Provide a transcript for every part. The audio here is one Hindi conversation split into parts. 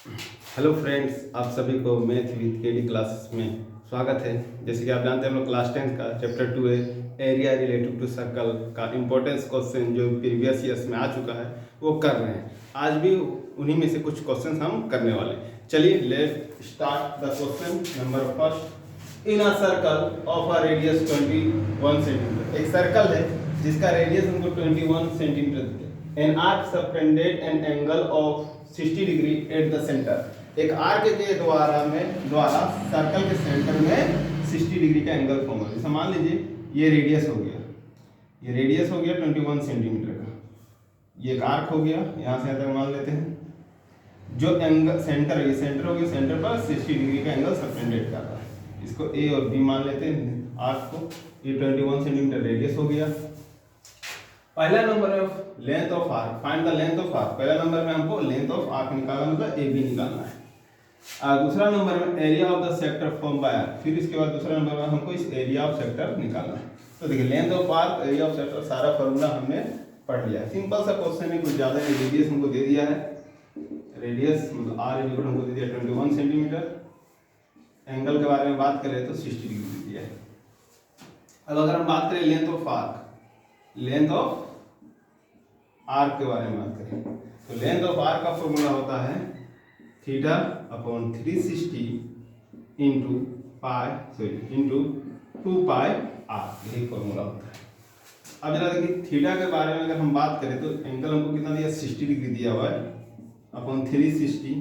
हेलो फ्रेंड्स, आप सभी को मैथ विद केडी क्लासेस में स्वागत है। जैसे कि आप जानते हैं हम लोग क्लास 10 का चैप्टर 2 है एरिया रिलेटिव टू सर्कल का इम्पोर्टेंस क्वेश्चन जो प्रीवियस ईयर्स में आ चुका है वो कर रहे हैं। आज भी उन्हीं में से कुछ क्वेश्चन हम करने वाले हैं। चलिए let's start the question number first. In a circle of a radius 21 centimetre, एक सर्कल है जिसका रेडियस हमको 21 सेंटीमीटर दिया। An arc suspended an angle of 60 degree at the centre, एक आर्क के द्वारा सर्कल के सेंटर में 60 डिग्री का एंगल फॉर्म हो। जैसे मान लीजिए ये रेडियस हो गया, 21 सेंटीमीटर का, ये एक आर्क हो गया। यहाँ से यहाँ तक मान लेते हैं जो एंगल सेंटर है, ये सेंटर हो गया, सेंटर पर 60 डिग्री का एंगल सस्पेंडेड कर रहा है। इसको ए और बी मान लेते हैं आर्क को। ये 21 सेंटीमीटर रेडियस हो गया। पहला number of length of arc, find the length of arc. पहला नंबर में हमको लेंथ ऑफ आर्क निकालना, मतलब ए बी निकालना है। दूसरा नंबर में area of the sector form by arc. फिर इसके बाद दूसरा नंबर में हमको इस एरिया ऑफ सेक्टर निकालना है। तो देखिए length of arc, area of sector, सारा फॉर्मूला हमने पढ़ लिया है। सिंपल सा क्वेश्चन है, कुछ ज्यादा नहीं। रेडियस हमको दे दिया है, रेडियस मतलब आर इक्वल हमको दे दिया 21 सेंटीमीटर। एंगल के बारे में बात करें तो 60 डिग्री दे दिया है। अब अगर हम बात करें length of arc, length of arc के बारे में बात करें तो लेंथ ऑफ आर्क का फॉर्मूला होता है theta upon 360 into 2 pi R, यही फॉर्मूला होता है। अब जरा देखिए थीटा के बारे में अगर हम बात करें तो एंगल हमको कितना दिया, 60 डिग्री दिया हुआ है, अपॉन 360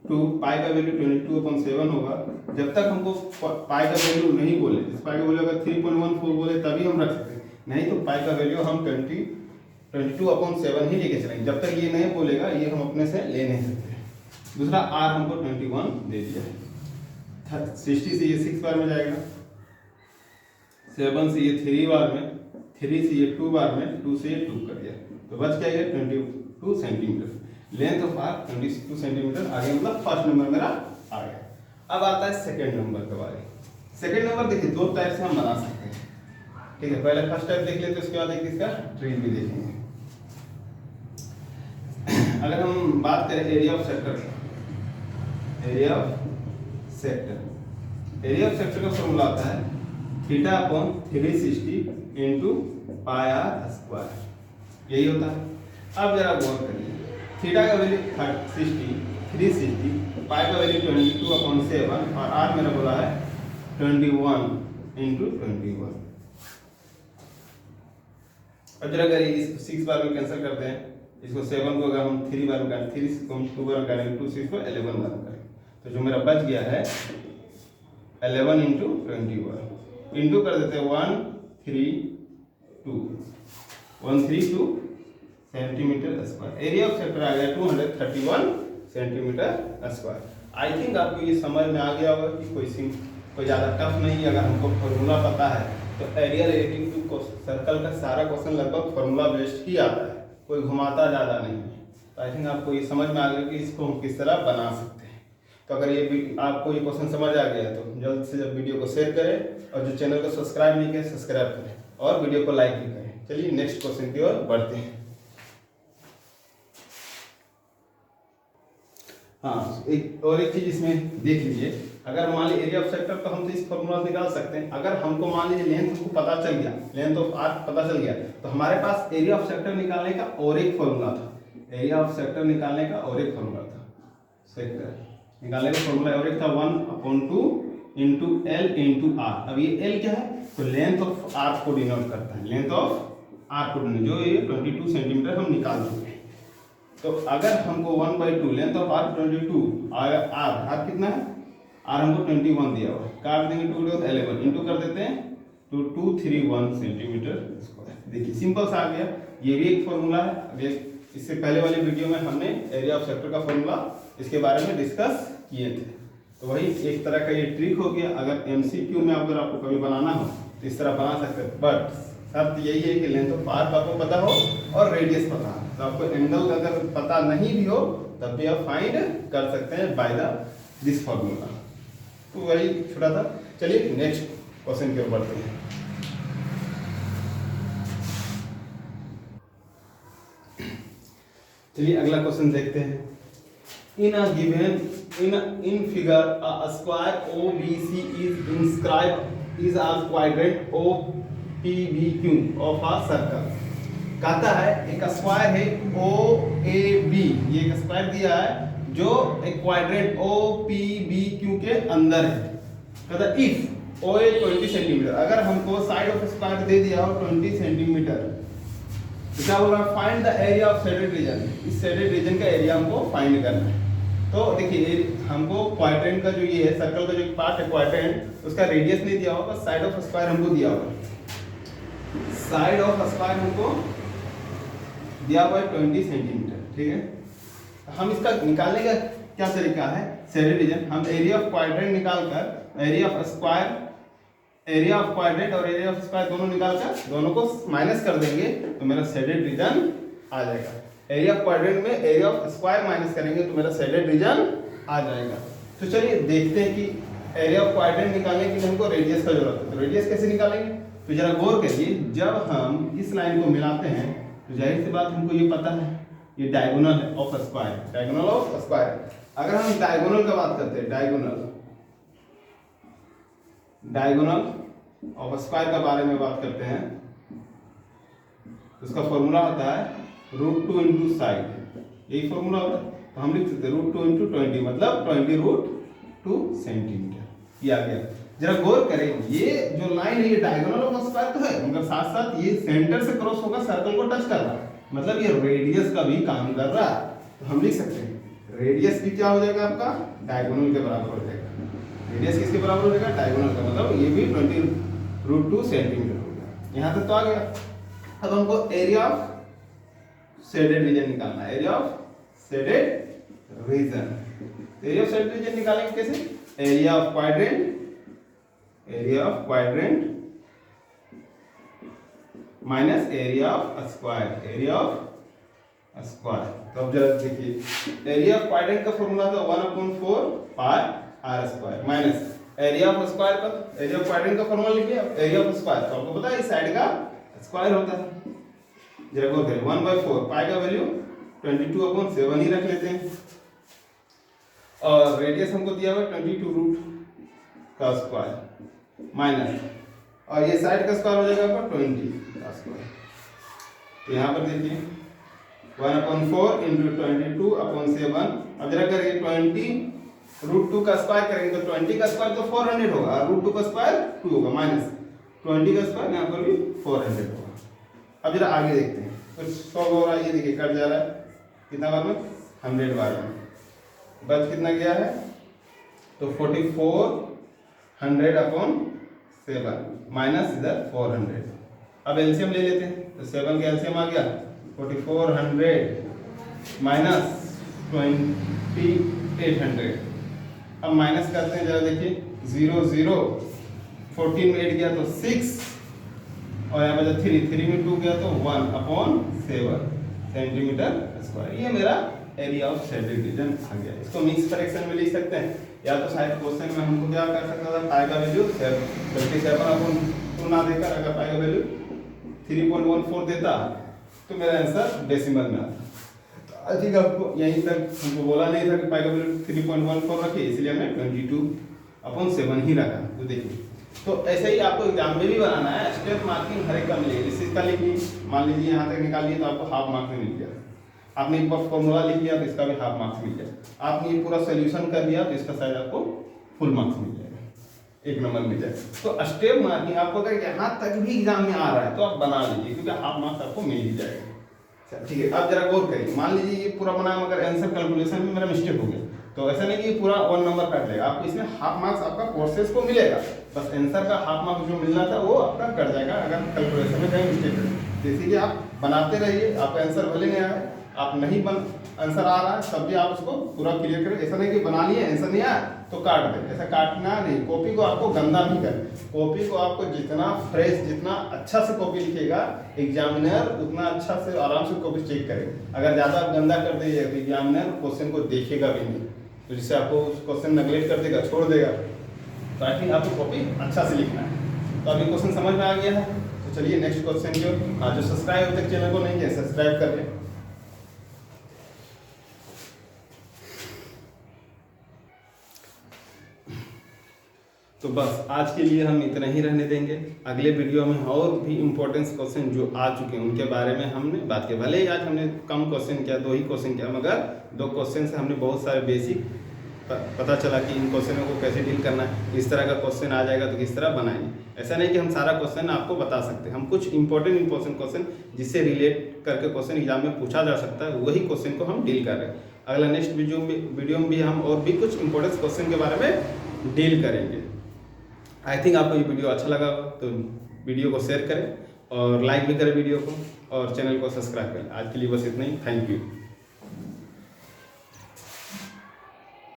टू पाई का वैल्यू 22/7 होगा। जब तक हमको पाई का वैल्यू नहीं बोले, इस पाई का वैल्यू अगर 3.14 बोले तभी हम रख सकते हैं, नहीं तो पाई का वैल्यू हम 22/7 ही लेके चलेंगे। जब तक ये नहीं बोलेगा ये हम अपने से ले नहीं सकते। दूसरा आर हमको 21 दे दिया है। 60 से ये 6 बार में जाएगा, 7 से ये 3 बार में, 3 से ये 2 बार में, 2 से ये 2 कर दिया, तो बच क्या गया 22 centimetre. Length of arc 22 centimetre आ गया, मतलब फर्स्ट नंबर मेरा आ गया। अब आता है सेकेंड नंबर के बारे में। सेकेंड नंबर देखिए दो टाइप से हम बना सकते हैं, ठीक है। पहले फर्स्ट टाइप देख लेते, उसके बाद एक इसका ट्रिक भी देखेंगे। अगर हम बात करें area of sector, area of sector, area of sector का फॉर्मूला आता है theta upon 360 into pi R square, यही होता है। अब जरा गौर करिए, थीटा का वैल्यू 360, पाई का वैल्यू 22/7 और आर मेरा बोला है 21 इंटू 21। अब जरा करिए इसको 6 बार में कैंसिल करते हैं, इसको 7 को अगर हम 3 बार में करें, 3 को हम 2 बार में करेंगे, 2 6 को 11 बार में करेंगे, तो जो मेरा बच गया है 11 इंटू 21, इंटू कर देते हैं 132 centimetre square. Area of sector आ गया 231 सेंटीमीटर स्क्वायर। आई थिंक आपको ये समझ में आ गया होगा कि कोई ज़्यादा टफ नहीं है। अगर हमको फॉर्मूला पता है तो एरिया रिलेटिव टू सर्कल का सारा क्वेश्चन लगभग फॉर्मूला बेस्ड ही आता है, कोई घुमाता ज़्यादा नहीं है। तो आई थिंक आपको ये समझ में आ गया कि इसको हम किस तरह बना सकते हैं। तो अगर ये आपको ये क्वेश्चन समझ आ गया तो जल्द से जल्द वीडियो को शेयर करें और जो चैनल को सब्सक्राइब नहीं किया सब्सक्राइब करें और वीडियो को लाइक भी करें। चलिए नेक्स्ट क्वेश्चन की ओर बढ़ते हैं। हाँ, एक चीज इसमें देख लीजिए, अगर मान लीजिए एरिया ऑफ सेक्टर तो हम तो इस फॉर्मूला निकाल सकते हैं। अगर हमको मान लीजिए लेंथ हमको पता चल गया, लेंथ ऑफ आर्क पता चल गया, तो हमारे पास एरिया ऑफ सेक्टर निकालने का और एक फॉर्मूला था। एरिया ऑफ सेक्टर निकालने का और एक फॉर्मूला था, सेक्टर निकालने का फॉर्मूला और एक था 1/2 इंटू एल इंटू आर। अब ये एल क्या है, तो लेंथ ऑफ आर्क को डिनोट करता है, लेंथ ऑफ आर्क को डिनोट, जो ये 22 सेंटीमीटर हम निकाल चुके हैं। तो अगर हमको 1/2 लेंथ ऑफ आर्क 22 आर कितना है, आर हमको 21 दिया हुआ है, काट देंगे 2 तो 11 इंटू कर देते हैं तो 231 सेंटीमीटर स्क्वायर। देखिए सिंपल सा आ गया, ये भी एक फॉर्मूला है। अब इससे पहले वाली वीडियो में हमने एरिया ऑफ सेक्टर का फॉर्मूला इसके बारे में डिस्कस किए थे, तो वही एक तरह का ये ट्रिक हो गया। अगर एमसीक्यू में अगर आपको कभी बनाना हो तो इस तरह बना सकते हैं, बट शर्त यही है कि लेंथ ऑफ आर्क आपको पता हो और रेडियस पता हो। तो आपको एंगल अगर पता नहीं भी हो तब भी आप फाइंड कर सकते हैं बाय दिस फॉर्मूला। तो वही छोटा था। चलिए नेक्स्ट क्वेश्चन की ओर बढ़ते हैं। चलिए अगला क्वेश्चन देखते हैं। in a given in figure a square OBC is inscribed is a quadrant OPBQ of a circle। कहता है एक स्क्वायर है OAB, ये एक स्क्वायर दिया है जो एक क्वाड्रेंट OPBQ के अंदर है। कहता इफ OA 20 सेंटीमीटर, अगर हमको साइड ऑफ स्क्वायर दे दिया हो 20 सेंटीमीटर तो क्या बोल रहा है, find the area of shaded region. इस शेडेड रीजन का एरिया हमको फाइंड करना है। तो देखिए हमको क्वाड्रेंट का जो ये है सर्कल का जो पार्ट है क्वाड्रेंट, उसका रेडियस नहीं दिया होगा, साइड ऑफ स्क्वायर हमको दिया होगा। साइड ऑफ स्क्वायर हमको दिया हुआ है 20 सेंटीमीटर, ठीक है। हम इसका निकालने का क्या तरीका है, शेडेड रीजन हम एरिया ऑफ क्वाड्रेंट निकालकर area of square, area of quadrant और एरिया ऑफ स्क्वायर दोनों निकालकर दोनों को माइनस कर देंगे तो मेरा शेडेड रीजन आ जाएगा। एरिया ऑफ क्वाड्रेंट में एरिया ऑफ स्क्वायर माइनस करेंगे तो मेरा शेडेड रीजन आ जाएगा। तो चलिए देखते हैं कि एरिया ऑफ क्वाड्रेंट निकालने के लिए हमको रेडियस का जरूरत है। तो रेडियस कैसे निकालेंगे, तो जरा गौर करिए, जब हम इस लाइन को मिलाते हैं तो जाहिर सी बात हमको ये पता है ये डायगोनल है of square, diagonal of square. अगर हम डायगोनल का बात करते हैं, डायगोनल ऑफ स्क्वायर के बारे में बात करते हैं, उसका फॉर्मूला होता है √2 इंटू साइड, यही फॉर्मूला होता है। तो हम लिख सकते हैं √2 इंटू 20 मतलब 20√2 सेंटीमीटर। ये आ गया। जरा गौर करें, ये जो लाइन है ये डायगोनल ऑफ स्क्वायर तो है मगर साथ साथ ये सेंटर से क्रॉस होकर सर्कल को टच कर रहा है, मतलब ये रेडियस का भी काम कर रहा है। तो हम लिख सकते हैं रेडियस भी क्या हो जाएगा आपका डायगोनल के बराबर हो जाएगा। रेडियस किसके बराबर हो जाएगा, डायगोनल का, मतलब ये भी 20√2 सेंटीमीटर हो गया। यहाँ तक तो आ गया। अब हमको एरिया ऑफ शेडेड रीजन निकालना है, area of shaded region. Area of shaded region निकालेंगे कैसे, area of quadrant minus area of square, area of square. तो अब जरा देखिए एरिया ऑफ क्वाड्रेंट का फॉर्मूला था 1/4 पाई r square minus area of square का, एरिया ऑफ क्वाड्रेंट का फॉर्मूला लिखिए। एरिया ऑफ स्क्वायर तो आपको पता है इस साइड का स्क्वायर होता है। जरा गौर करें 1/4 पाई का वैल्यू 22/7 ही रख लेते हैं और रेडियस हमको दिया हुआ 22 का स्क्वायर माइनस और ये साइड का स्क्वायर हो जाएगा आपका 20 का स्क्वायर। तो यहाँ पर देखिए 1/4 इंटू 22/7। अब जरा करिए 20√2 का स्क्वायर करेंगे तो 20 का स्क्वायर तो 400 होगा और √2 का स्क्वायर 2 होगा माइनस 20 का स्क्वायर यहाँ पर भी 400 होगा। अब जरा आगे देखते हैं कुछ 100 हो रहा है, ये देखिए कट जा रहा है कितना बार में 100 बार में, बच कितना गया है तो 4400/7 माइनस इधर 400। अब एलसीएम ले लेते हैं तो 7 का एलसीएम आ गया 4400 माइनस 2800। अब माइनस करते हैं जरा देखिए 0 0 14 में 8 गया तो 6 और यहाँ पे 3 में 2 गया तो 1/7 सेंटीमीटर स्क्वायर। ये मेरा एरिया ऑफ शेडेड रीजन आ गया। इसको मिक्स फ्रैक्शन में लिख सकते हैं या तो शायद क्वेश्चन में हमको क्या कर सकता था पाई का वैल्यू 27/2 ना देकर अगर पाई का वैल्यू 3.14 देता तो मेरा आंसर डेसिमल में आता। तो ठीक है, आपको यहीं तक हमको बोला नहीं था कि पाई का वैल्यू 3.14 रखिए, इसलिए हमने 22/7 ही रखा। तो देखिए तो ऐसे ही आपको एग्जाम में भी बनाना है, स्टेप मार्किंग हर एक का मिलेगी। इस चीज का लिखिए, मान लीजिए यहाँ तक निकालिए तो आपको हाफ मार्क्स मिल गया। आपने एक बार फॉर्मूला लिख लिया तो इसका भी हाफ मार्क्स मिल गया। आपने ये पूरा सोल्यूशन कर लिया तो इसका शायद आपको फुल मार्क्स मिल जाएगा, 1 नंबर मिल जाएगा। तो स्टेप मार्किंग आपको अगर यहाँ तक भी एग्जाम में आ रहा है तो आप बना लीजिए क्योंकि हाफ मार्क्स आपको मिल ही जाएगा। ठीक है, अब जरा गौर करिए, मान लीजिए ये पूरा बना मगर आंसर कैलकुलेशन में मेरा मिस्टेक हो गया तो ऐसा नहीं कि पूरा 1 नंबर काट लेगा, आपको इसमें हाफ मार्क्स आपका प्रोसेस को मिलेगा, बस आंसर का हाफ मार्क्स जो मिलना था वो आपका कट जाएगा अगर कैलकुलेशन में कहीं मिस्टेक है। तो इसीलिए आप बनाते रहिए, आपका आंसर भले नहीं आया, आप नहीं आंसर आ रहा है तब भी आप उसको पूरा क्लियर करें। ऐसा नहीं कि बना लिए आंसर नहीं आया तो काट दें, ऐसा काटना नहीं। कॉपी को आपको गंदा नहीं करें, कॉपी को आपको जितना फ्रेश जितना अच्छा से कॉपी लिखेगा एग्जामिनर उतना अच्छा से आराम से कॉपी चेक करेगा। अगर ज़्यादा गंदा कर दीजिएगा तो एग्जामिनर क्वेश्चन को देखेगा भी नहीं, तो जिससे आपको उस क्वेश्चन नेगलेक्ट कर देगा, छोड़ देगा। तो आई थिंक आपको कॉपी अच्छा से लिखना है। तो अभी क्वेश्चन समझ में आ गया है, तो चलिए नेक्स्ट क्वेश्चन की ओर। जो सब्सक्राइब तक चैनल को नहीं किया सब्सक्राइब कर लें। तो बस आज के लिए हम इतना ही रहने देंगे। अगले वीडियो में और भी इम्पोर्टेंस क्वेश्चन जो आ चुके हैं उनके बारे में हमने बात की। भले ही आज हमने कम क्वेश्चन किया, 2 ही क्वेश्चन किया, मगर 2 क्वेश्चन से हमने बहुत सारे बेसिक पता चला कि इन क्वेश्चनों को कैसे डील करना है। इस तरह का क्वेश्चन आ जाएगा तो किस तरह बनाएंगे। ऐसा नहीं कि हम सारा क्वेश्चन आपको बता सकते, हम कुछ इंपॉर्टेंट क्वेश्चन जिससे रिलेट करके क्वेश्चन एग्जाम में पूछा जा सकता है, वही क्वेश्चन को हम डील कर रहे हैं। अगला नेक्स्ट वीडियो में भी हम और भी कुछ इंपॉर्टेंट क्वेश्चन के बारे में डील करेंगे। आई थिंक आपको ये वीडियो अच्छा लगा तो वीडियो को शेयर करें और लाइक भी करें वीडियो को, और चैनल को सब्सक्राइब करें। आज के लिए बस इतना ही। Thank you.